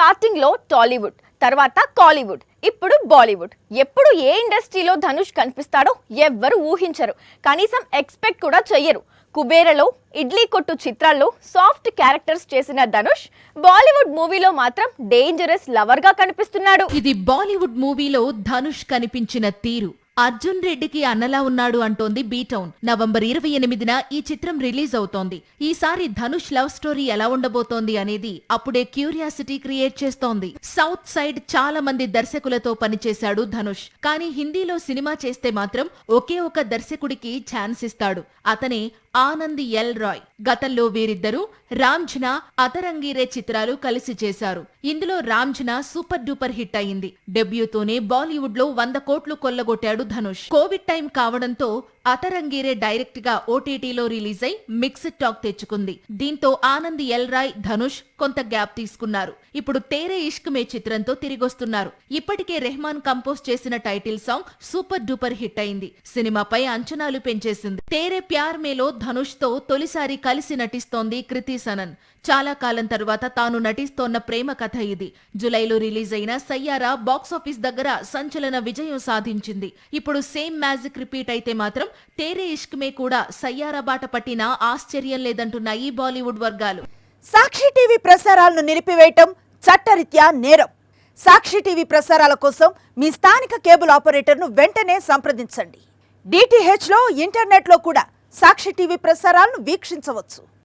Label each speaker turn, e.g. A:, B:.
A: Starting లో టాలీవుడ్, తర్వాత కాలీవుడ్, ఇప్పుడు బాలీవుడ్. ఎప్పుడు ఏ ఇండస్ట్రీలో ధనుష్ కనిపిస్తాడో ఎవ్వరు ఊహించరు, కనీసం ఎక్స్పెక్ట్ కూడా చెయ్యరు. కుబేరలో, ఇడ్లీ కొట్టు చిత్రాల్లో సాఫ్ట్ క్యారెక్టర్స్ చేసిన ధనుష్ బాలీవుడ్ మూవీలో మాత్రం డేంజరస్ లవర్ గా కనిపిస్తున్నాడు.
B: ఇది బాలీవుడ్ మూవీలో ధనుష్ కనిపించిన తీరు. అర్జున్ రెడ్డికి అన్నలా ఉన్నాడు అంటోంది బీటౌన్. నవంబర్ 28న ఈ చిత్రం రిలీజ్ అవుతోంది. ఈసారి ధనుష్ లవ్ స్టోరీ ఎలా ఉండబోతోంది అనేది అప్పుడే క్యూరియాసిటీ క్రియేట్ చేస్తోంది. సౌత్ సైడ్ చాలా మంది దర్శకులతో పనిచేశాడు ధనుష్. కానీ హిందీలో సినిమా చేస్తే మాత్రం ఒకే ఒక దర్శకుడికి ఛాన్స్ ఇస్తాడు. అతనే ఆనంద్ ఎల్ రాయ్. గతంలో వీరిద్దరూ రాంఝనా, అతరంగిరే చిత్రాలు కలిసి చేశారు. ఇందులో రాంఝనా సూపర్ డూపర్ హిట్ అయింది. డెబ్యూతోనే బాలీవుడ్ లో 100 కోట్లు కొల్లగొట్టాడు ధనుష్. కోవిడ్ టైం కావడంతో అతరంగిరే డైరెక్ట్ గా ఓటీటీలో రిలీజ్ అయి మిక్స్డ్ టాక్ తెచ్చుకుంది. దీంతో ఆనంద్ ఎల్ రాయ్, ధనుష్ కొంత గ్యాప్ తీసుకున్నారు. ఇప్పుడు తేరే ఇష్క్ మే చిత్రంతో తిరిగొస్తున్నారు. ఇప్పటికే రెహమాన్ కంపోజ్ చేసిన title song super duper hit అయింది. సినిమాపై అంచనాలు పెంచేసింది. తేరే ప్యార్ మేలో ధనుష్ తో తొలిసారి కలిసి నటిస్తోంది కృతి సనన్. చాలా కాలం తరువాత తాను నటిస్తోన్న ప్రేమ కథ ఇది. జులైలో రిలీజ్ అయిన సయ్యారా బాక్సాఫీస్ దగ్గర సంచలన విజయం సాధించింది. ఇప్పుడు సేమ్ మ్యాజిక్ రిపీట్ అయితే మాత్రం తేరే ఇష్క్ మే కూడా సయ్యారా బాట పట్టినా ఆశ్చర్యం లేదంటున్నాయి బాలీవుడ్ వర్గాలు.
C: సాక్షి టీవీ ప్రసారాలను నిలిపివేయటం చట్టరీత్యా నేరం. సాక్షి టీవీ ప్రసారాల కోసం మీ స్థానిక కేబుల్ ఆపరేటర్ను వెంటనే సంప్రదించండి. డిటిహెచ్లో, ఇంటర్నెట్లో కూడా సాక్షి టీవీ ప్రసారాలను వీక్షించవచ్చు.